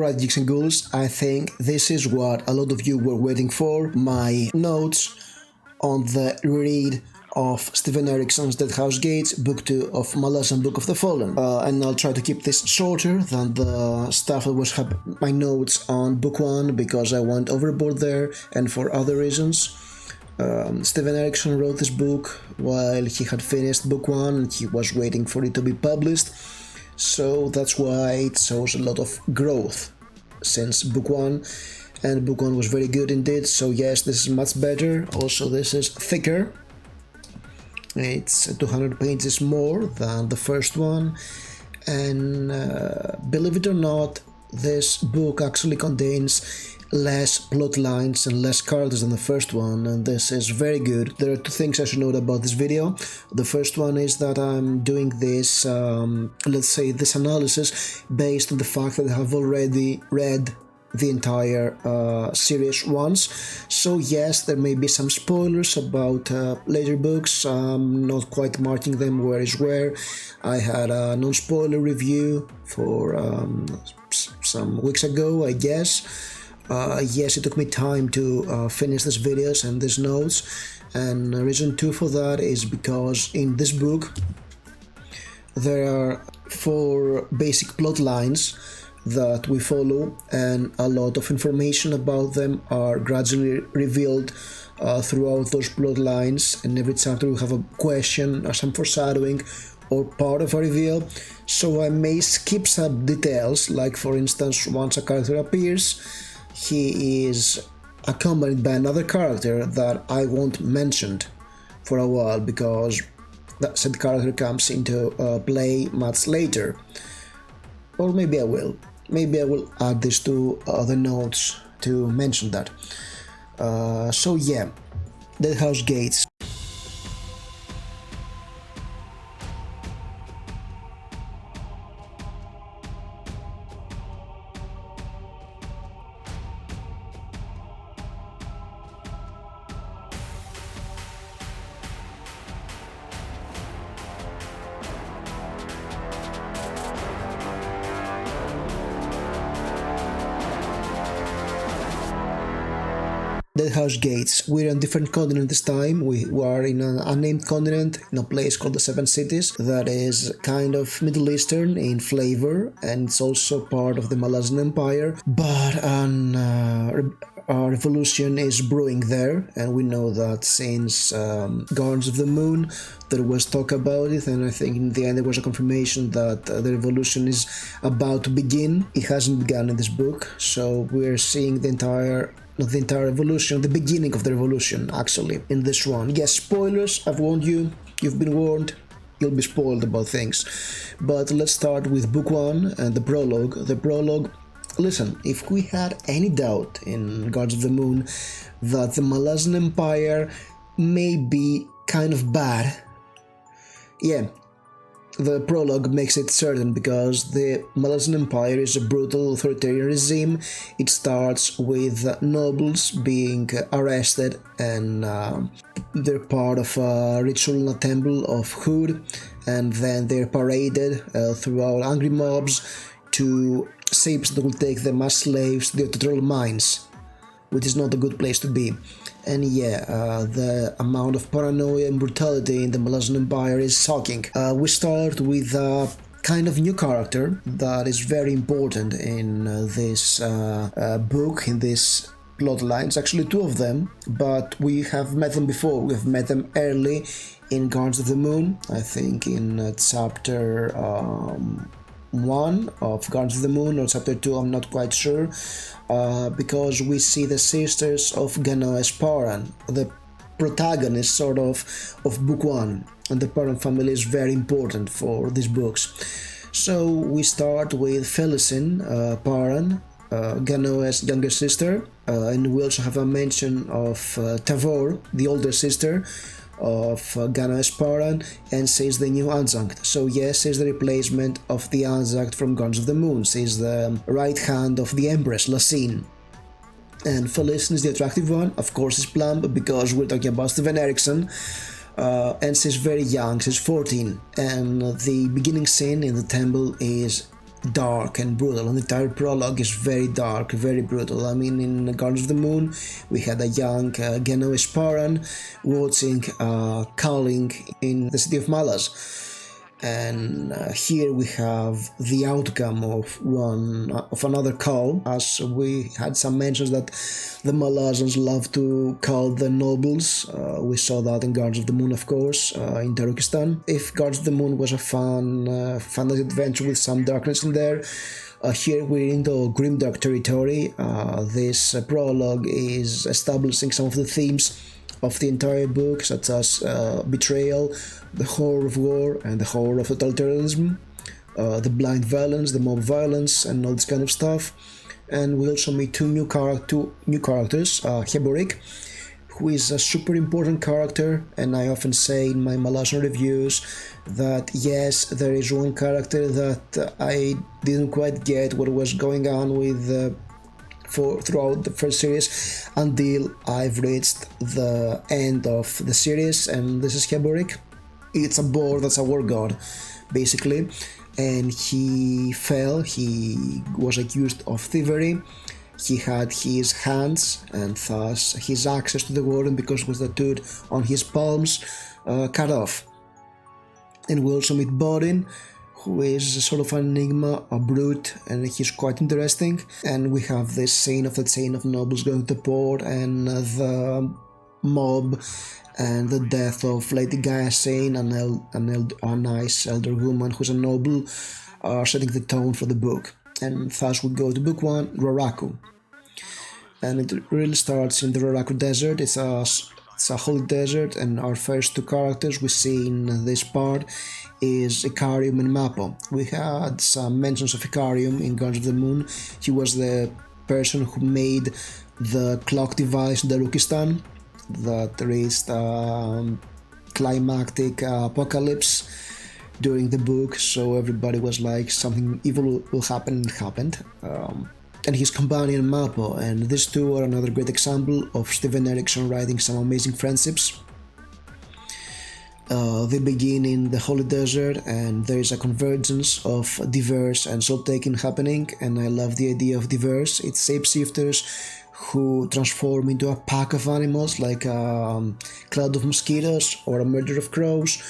Alright, geeks and ghouls, I think this is what a lot of you were waiting for, my notes on the read of Steven Erikson's Deadhouse Gates, Book 2 of Malazan Book of the Fallen. And I'll try to keep this shorter than the stuff that was my notes on Book 1 because I went overboard there and for other reasons. Steven Erikson wrote this book while he had finished Book 1 and he was waiting for it to be published. So that's why it shows a lot of growth since Book 1, and Book 1 was very good indeed, so yes, this is much better. Also, this is thicker, it's 200 pages more than the first one, and believe it or not, this book actually contains less plot lines and less characters than the first one, and this is very good. There are two things I should note about this video. The first one is that I'm doing this, let's say this analysis based on the fact that I have already read the entire series once. So yes, there may be some spoilers about later books. I'm not quite marking them where is where. I had a non-spoiler review for some weeks ago, I guess. Yes, it took me time to finish these videos and these notes, and reason 2 for that is because in this book there are 4 basic plot lines that we follow, and a lot of information about them are gradually revealed throughout those plot lines, and every chapter we have a question or some foreshadowing or part of a reveal, so I may skip some details, like for instance once a character appears, he is accompanied by another character that I won't mention for a while because that said character comes into play much later. Or maybe I will. Maybe I will add this to the notes to mention that. So yeah, Deadhouse Gates. Deadhouse Gates. We're on a different continent this time. We are in an unnamed continent, in a place called the Seven Cities, that is kind of Middle Eastern in flavor, and it's also part of the Malazan Empire, but a revolution is brewing there, and we know that since Guardians of the Moon there was talk about it, and I think in the end there was a confirmation that the revolution is about to begin. It hasn't begun in this book, so we're seeing the entire revolution, the beginning of the revolution actually in this one. Yes, spoilers, I've warned you, you've been warned, you'll be spoiled about things. But let's start with Book 1 and the prologue. The prologue, listen, if we had any doubt in Guards of the Moon that the Malazan Empire may be kind of bad, yeah, the prologue makes it certain, because the Malazan Empire is a brutal authoritarian regime. It starts with nobles being arrested, and they're part of a ritual in a temple of Hood, and then they're paraded throughout angry mobs to ships that will take them as slaves to the electoral mines, which is not a good place to be. And yeah, the amount of paranoia and brutality in the Malazan Empire is shocking. We start with a kind of new character that is very important in this book, in this plot lines. Actually 2 of them, but we have met them before. We have met them early in Guardians of the Moon, I think in chapter 1 of Guardians of the Moon, or chapter 2, I'm not quite sure, because we see the sisters of Ganoes Paran, the protagonist sort of Book 1, and the Paran family is very important for these books. So we start with Felicin Paran, Ganoes' younger sister, and we also have a mention of Tavor, the older sister of Ganoes Paran, and she's the new adjunct. So yes, she's the replacement of the adjunct from Guardians of the Moon. She's the right hand of the Empress, Lasine. And Felicin is the attractive one, of course she's plump, because we're talking about Steven Erikson, and she's very young, she's 14, and the beginning scene in the temple is dark and brutal, and the entire prologue is very dark, very brutal. I mean, in Guardians of the Moon, we had a young Genoese Paran watching culling in the city of Malaz. And here we have the outcome of another call, as we had some mentions that the Malazans love to call the nobles. We saw that in Guards of the Moon, of course, in Turkestan. If Guards of the Moon was a fun fantasy adventure with some darkness in there, here we're into grimdark territory. This prologue is establishing some of the themes of the entire book, such as betrayal, the horror of war and the horror of totalitarianism, the blind violence, the mob violence, and all this kind of stuff. And we also meet two new characters, Keborik, who is a super important character, and I often say in my Malazan reviews that yes, there is one character that I didn't quite get what was going on with throughout the first series until I've reached the end of the series, and this is Keborik. It's a boar that's a war god, basically, and he was accused of thievery. He had his hands and thus his access to the warden, because it was tattooed on his palms, cut off. And we also meet Bodin, who is sort of an enigma, a brute, and he's quite interesting. And we have this scene of the chain of nobles going to the port, and the mob, and the death of Lady Gaia Sane, a nice elder woman who's a noble, are setting the tone for the book. And thus we go to book 1, Raraku. And it really starts in the Raraku desert. It's a holy desert, and our first two characters we see in this part is Ikarium and Mappo. We had some mentions of Ikarium in Guards of the Moon. He was the person who made the clock device in Darukistan that reached climactic apocalypse during the book, so everybody was like, something evil will happen, and it happened. And his companion Mappo, and these two are another great example of Steven Erikson writing some amazing friendships. They begin in the Holy Desert, and there is a convergence of diverse and soul-taking happening, and I love the idea of diverse. It's shapeshifters who transform into a pack of animals, like a cloud of mosquitoes, or a murder of crows,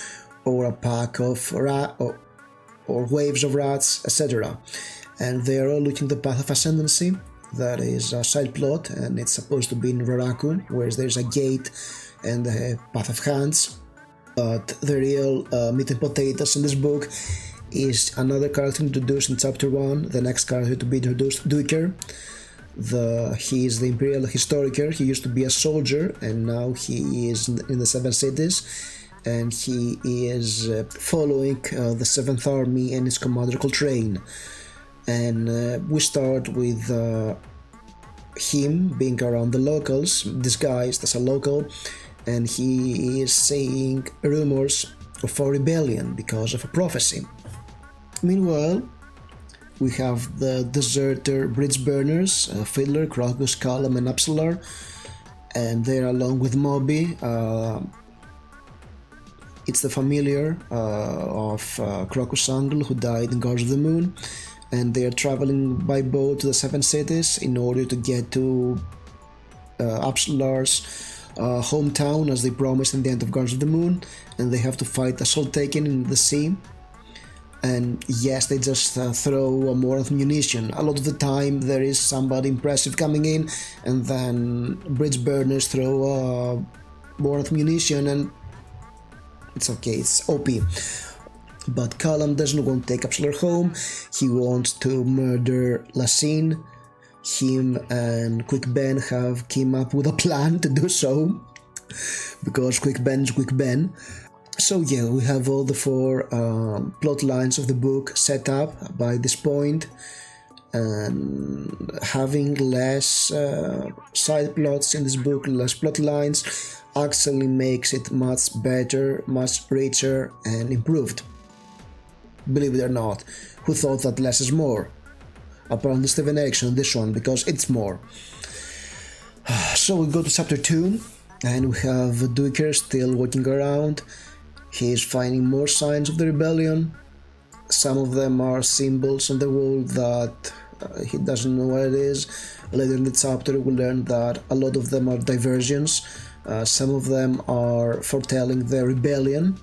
or a pack of or waves of rats, etc. And they are all looking the path of ascendancy. That is a side plot, and it's supposed to be in Raraku, where there's a gate and the path of hands. But the real meat and potatoes in this book is another character introduced in chapter 1, the next character to be introduced, Duiker. He is the imperial historiker. He used to be a soldier, and now he is in the Seven Cities, and he is following the 7th Army and its commander Coltrane. And we start with him being around the locals, disguised as a local, and he is saying rumors of a rebellion because of a prophecy. Meanwhile, we have the deserter bridge burners, Fiddler, Crocus, Callum and Upsalar, and they're along with Moby. It's the familiar of Crocus Angle, who died in Guards of the Moon, and they are traveling by boat to the 7 cities in order to get to Upsalar's hometown, as they promised in the end of Guards of the Moon, and they have to fight a soul taken in the sea. And yes, they just throw a more of munition. A lot of the time there is somebody impressive coming in, and then bridge burners throw more of munition, and it's okay, it's OP. But Callum doesn't want to take Upsalar home. He wants to murder Lassine. Him and Quick Ben have came up with a plan to do so, because Quick Ben is Quick Ben. So yeah, we have all the 4 plot lines of the book set up by this point, and having less side plots in this book, less plot lines, actually makes it much better, much richer and improved. Believe it or not, who thought that less is more? Apparently Steven Erikson, this one, because it's more. So we go to chapter 2, and we have Duiker still walking around. He is finding more signs of the rebellion. Some of them are symbols on the wall that he doesn't know what it is. Later in the chapter we'll learn that a lot of them are diversions. Some of them are foretelling the rebellion,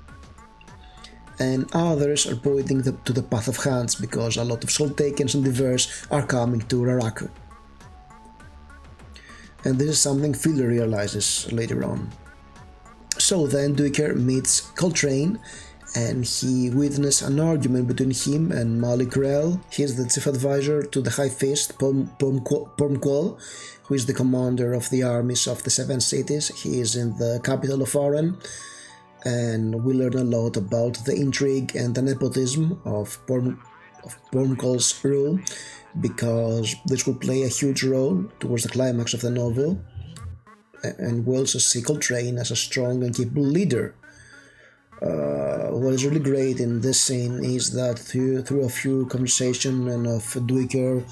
and others are pointing to the path of Hans, because a lot of Soul Takens and Diverse are coming to Raraku. And this is something Fiddler realizes later on. So then Duiker meets Coltrane, and he witnesses an argument between him and Malik Rel. He is the chief advisor to the High Fist, Pormqual, who is the commander of the armies of the Seven Cities. He is in the capital of Oran, and we learn a lot about the intrigue and the nepotism of Pormqual's rule, because this will play a huge role towards the climax of the novel. And we also see Coltrane as a strong and capable leader. What is really great in this scene is that through a few conversations and of Duiker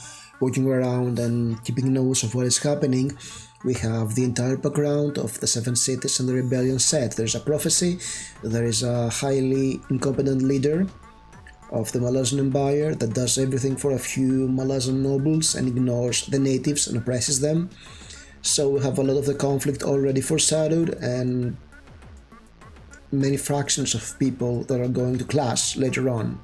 walking around and keeping notes of what is happening, we have the entire background of the Seven Cities and the rebellion set. There's a prophecy, there is a highly incompetent leader of the Malazan Empire that does everything for a few Malazan nobles and ignores the natives and oppresses them. So we have a lot of the conflict already foreshadowed, and many fractions of people that are going to clash later on.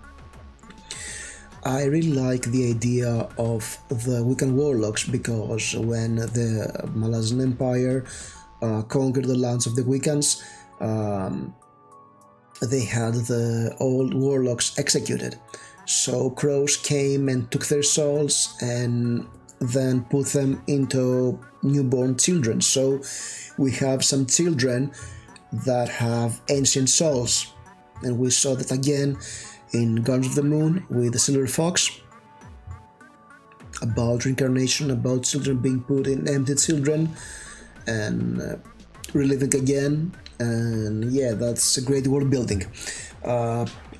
I really like the idea of the Wiccan warlocks, because when the Malazan Empire conquered the lands of the Wiccans, they had the old warlocks executed. So crows came and took their souls and then put them into newborn children. So we have some children that have ancient souls, and we saw that again in Guardians of the Moon with the Silver Fox, about reincarnation, about children being put in empty children and reliving again. And yeah, that's a great world building.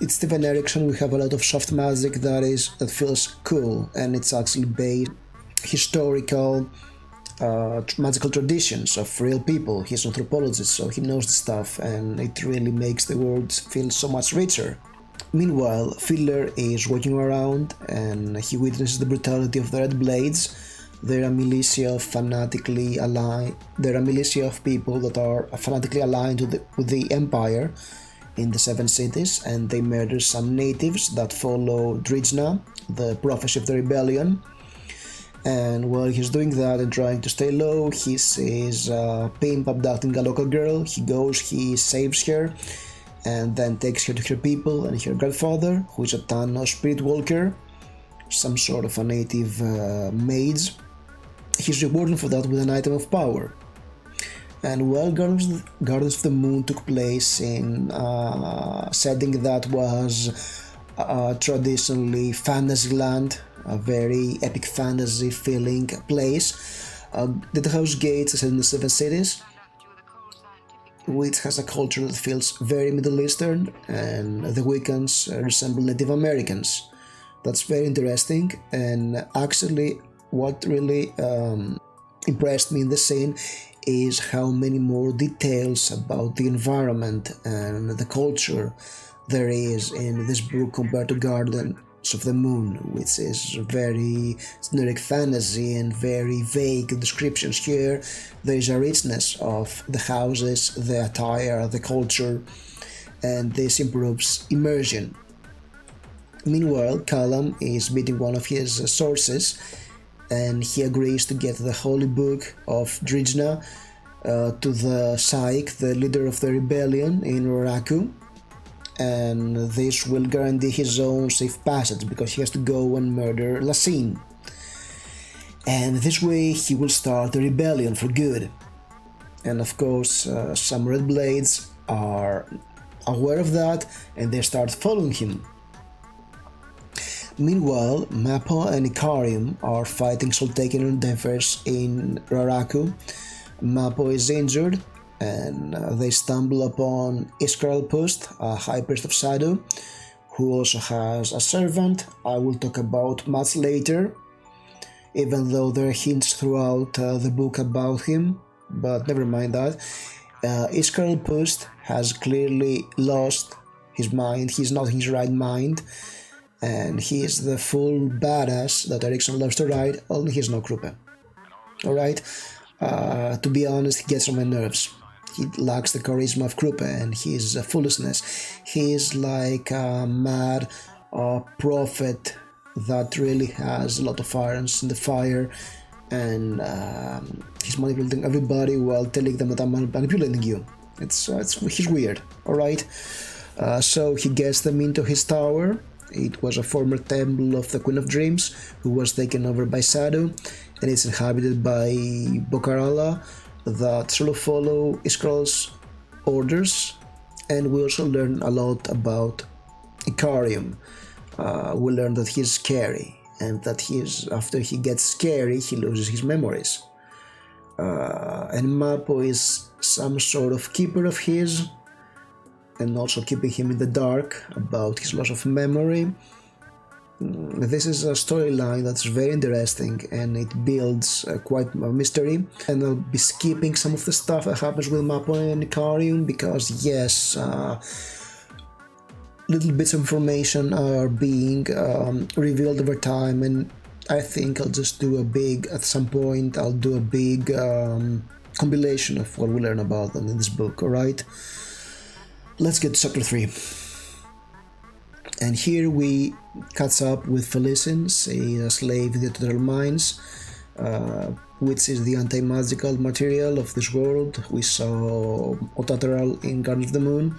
It's Steven Erikson. We have a lot of soft magic that feels cool, and it's actually based historical magical traditions of real people. He's an anthropologist, so he knows the stuff, and it really makes the world feel so much richer. Meanwhile, Fiddler is walking around and he witnesses the brutality of the Red Blades. They're a militia of people that are fanatically aligned with the Empire in the Seven Cities, and they murder some natives that follow Drijna, the prophecy of the rebellion. And while he's doing that and trying to stay low, he sees a pimp abducting a local girl. He goes, he saves her, and then takes her to her people and her grandfather, who is a Tano spirit walker, some sort of a native mage. He's rewarded for that with an item of power. And while Guardians of the Moon took place in a setting that was traditionally Fantasyland, a very epic fantasy feeling place, Deadhouse Gates is set in the Seven Cities, which has a culture that feels very Middle Eastern, and the Wiccans resemble Native Americans. That's very interesting, and actually what really impressed me in the scene is how many more details about the environment and the culture there is in this book compared to Guardians of the Moon, which is very generic fantasy and very vague descriptions. Here there is a richness of the houses, the attire, the culture, and this improves immersion. Meanwhile, Callum is meeting one of his sources, and he agrees to get the holy book of Drijna to the Saik, the leader of the rebellion in Raraku, and this will guarantee his own safe passage, because he has to go and murder Lassine. And this way he will start the rebellion for good. And of course some Red Blades are aware of that, and they start following him. Meanwhile, Mappa and Ikarium are fighting Soul Taken and Diverse in Raraku. Mappa is injured, and they stumble upon Iskaralpust, a high priest of Sadu, who also has a servant I will talk about much later, even though there are hints throughout the book about him, but never mind that. Iskaralpust has clearly lost his mind. He's not in his right mind, and he is the full badass that Erikson loves to ride, only he's no Kruppe. Alright? To be honest, he gets on my nerves. He lacks the charisma of Kruppe and his foolishness. He is like a mad prophet that really has a lot of irons in the fire, and he's manipulating everybody while telling them that I'm manipulating you. He's weird, alright? So he gets them into his tower. It was a former temple of the Queen of Dreams, who was taken over by Sadu, and it's inhabited by Bokarala that sort of follow Iskral's orders. And we also learn a lot about Ikarium. We learn that he's scary, and that after he gets scary, he loses his memories. And Mappo is some sort of keeper of his, and also keeping him in the dark about his loss of memory. This is a storyline that's very interesting, and it builds quite a mystery. And I'll be skipping some of the stuff that happens with Mappo and Ikarium, because yes, little bits of information are being revealed over time, and I think I'll just do at some point I'll do a big compilation of what we learn about them in this book, alright? Let's get to chapter 3. And here we catch up with Felicens, a slave in the Total Mines, which is the anti-magical material of this world. We saw Otateral in Garden of the Moon,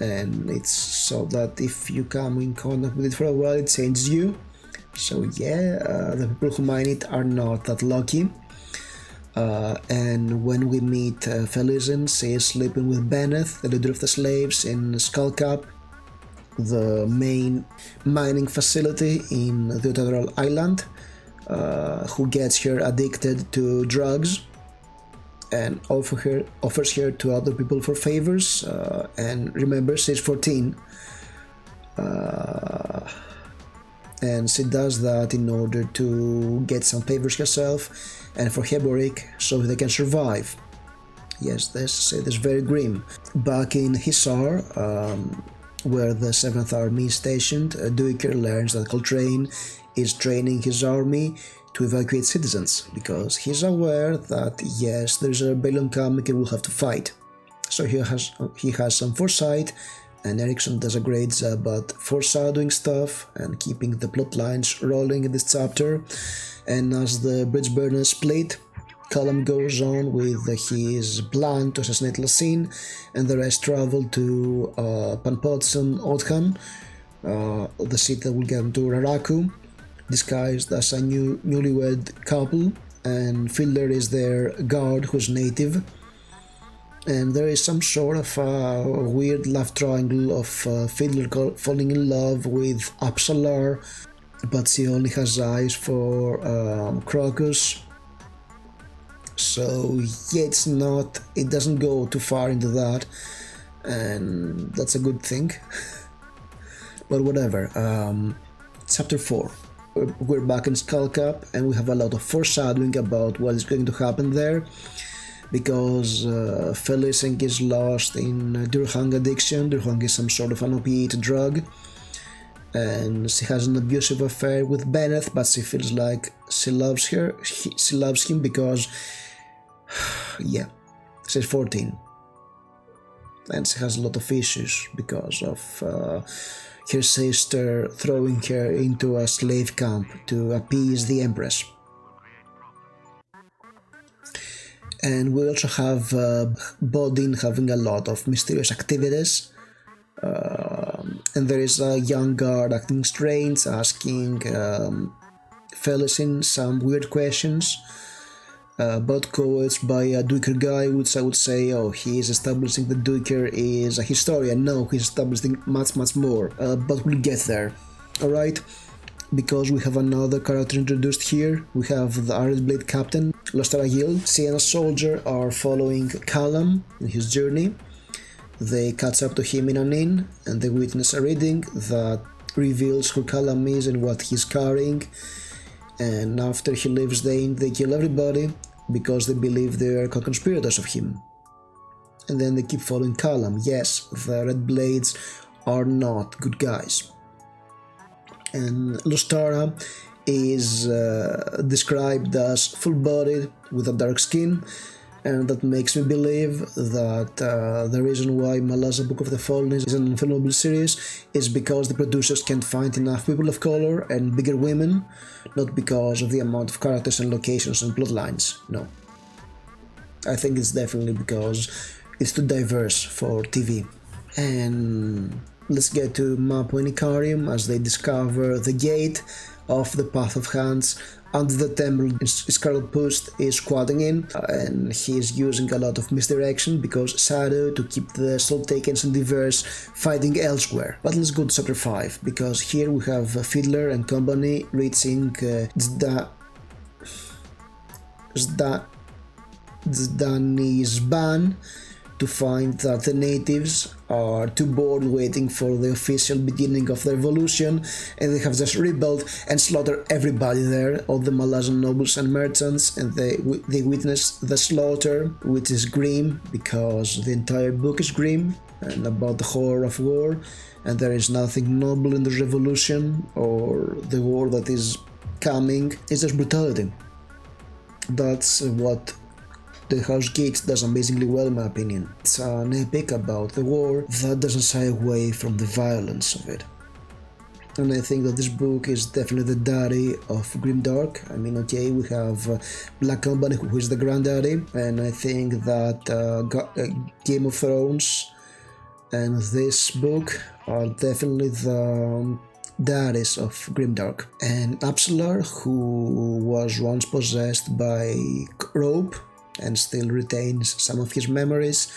and it's so that if you come in contact with it for a while, it changes you. So yeah, the people who mine it are not that lucky. And when we meet Felicens, he is sleeping with Benneth, the leader of the slaves, in Skullcap, the main mining facility in the Otateral Island, who gets her addicted to drugs and offers her to other people for favors. And remember, she's 14, and she does that in order to get some favors herself and for Keborik, so they can survive. Yes, this is very grim. Back in Hisar, where the 7th Army is stationed, Duiker learns that Coltrane is training his army to evacuate citizens, because he's aware that yes, there's a rebellion coming and we'll have to fight. So he has some foresight, and Erikson does a great job at foreshadowing stuff and keeping the plot lines rolling in this chapter. And as the bridge burners split, Callum goes on with his plan to assassinate Lassine, and the rest travel to Panpotsum Odhan, the city that will get them to Raraku, disguised as a newlywed couple, and Fiddler is their guard who's native. And there is some sort of weird love triangle of Fiddler falling in love with Apsalar, but she only has eyes for Crocus. So yeah, it doesn't go too far into that, and that's a good thing. But whatever. Chapter 4. We're back in Skullcap, and we have a lot of foreshadowing about what is going to happen there, because Felicen is lost in Durhang addiction. Durhang is some sort of an opiate drug, and she has an abusive affair with Benneth, but she feels like she loves him because yeah, she's 14, and she has a lot of issues because of her sister throwing her into a slave camp to appease the Empress. And we also have Bodin having a lot of mysterious activities, and there is a young guard acting strange, asking Felicen some weird questions about codes by a Duiker guy, which I would say, oh, he is establishing that Duiker is a historian. No, he's establishing much more, but we'll get there, alright? Because we have another character introduced here. We have the Iron Blade Captain, Lostaragil. She and a soldier are following Callum in his journey. They catch up to him in an inn, and they witness a reading that reveals who Callum is and what he's carrying. And after he leaves the inn, they kill everybody because they believe they are co-conspirators of him. And then they keep following Callum. Yes, the Red Blades are not good guys. And Lustara is described as full-bodied with a dark skin, and that makes me believe that the reason why Malazan Book of the Fallen is an unfilmable series is because the producers can't find enough people of color and bigger women, not because of the amount of characters and locations and plot lines, no. I think it's definitely because it's too diverse for TV. And let's get to Mappo and Icarium as they discover the gate of the Path of Hands under the temple. Scarlet Post is squatting in, and he is using a lot of misdirection because Shadow to keep the Soul Takens and Diverse fighting elsewhere. But let's go to chapter 5, because here we have Fiddler and company reaching Zdanisban to find that the natives are too bored waiting for the official beginning of the revolution, and they have just rebelled and slaughtered everybody there, all the Malazan nobles and merchants, and they witness the slaughter, which is grim because the entire book is grim and about the horror of war, and there is nothing noble in the revolution or the war that is coming. It's just brutality. That's what Deadhouse Gates does amazingly well, in my opinion. It's an epic about the war that doesn't shy away from the violence of it. And I think that this book is definitely the daddy of Grimdark. I mean, okay, we have Black Company, who is the granddaddy, and I think that Game of Thrones and this book are definitely the daddies of Grimdark. And Upsillar, who was once possessed by Rope and still retains some of his memories,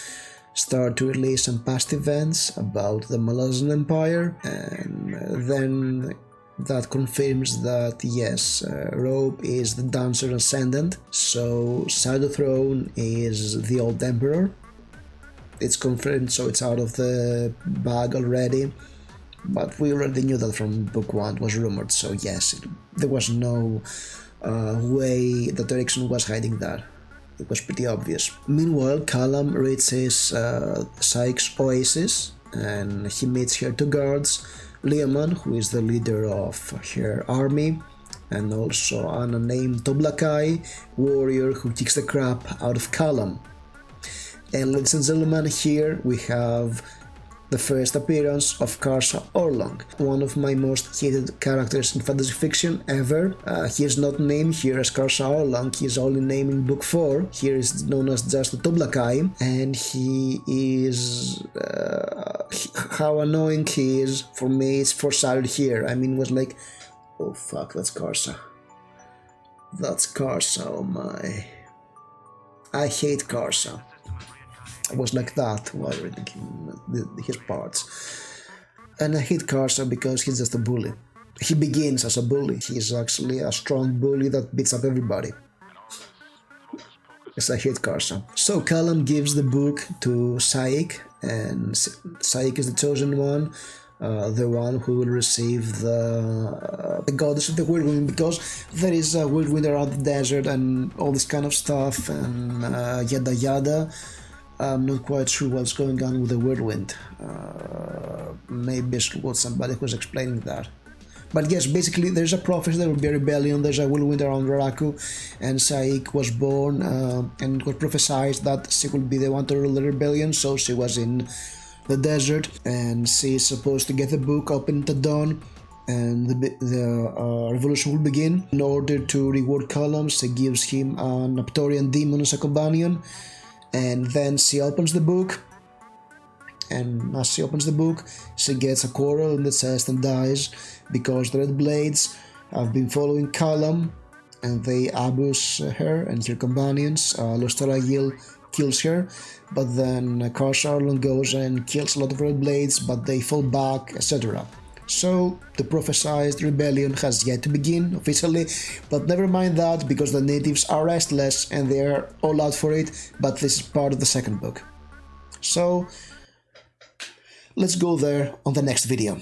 start to release some past events about the Malazan Empire, and then that confirms that yes, Rope is the Dancer Ascendant, so Shadow Throne is the old Emperor. It's confirmed, so it's out of the bag already, but we already knew that from book 1, it was rumored, so yes, there was no way that Erikson was hiding that. It was pretty obvious. Meanwhile, Callum reaches Sykes' oasis, and he meets her two guards, Leoman, who is the leader of her army, and also an unnamed Toblakai warrior who kicks the crap out of Callum. And ladies and gentlemen, here we have the first appearance of Karsa Orlong, one of my most hated characters in fantasy fiction ever. He is not named here as Karsa Orlong, he is only named in book 4. Here is known as just the Toblakai, and he is... how annoying he is, for me, it's foreshadowed here. I mean, it was like, oh fuck, that's Karsa. That's Karsa, oh my... I hate Karsa. I was like that while reading his parts. And I hate Karsa because he's just a bully. He begins as a bully. He's actually a strong bully that beats up everybody. Yes, I hate Karsa. So Callum gives the book to Saik, and Saik is the chosen one, the one who will receive the goddess of the whirlwind, because there is a whirlwind around the desert and all this kind of stuff, and yada yada. I'm not quite sure what's going on with the whirlwind. Maybe it was somebody who was explaining that. But yes, basically there's a prophecy there will be a rebellion, there's a whirlwind around Raraku, and Saik was born, and it was prophesied that she will be the one to rule the rebellion, so she was in the desert, and she is supposed to get the book open at dawn, and the revolution will begin. In order to reward Callum, she gives him an Aptorian demon as a companion, and then she opens the book, and as she opens the book, she gets a quarrel in the chest and dies, because the Red Blades have been following Callum, and they ambush her and her companions. Lostaragil kills her, but then Karsa Orlong goes and kills a lot of Red Blades, but they fall back, etc. So the prophesied rebellion has yet to begin officially, but never mind that, because the natives are restless and they are all out for it, but this is part of the second book. So let's go there on the next video.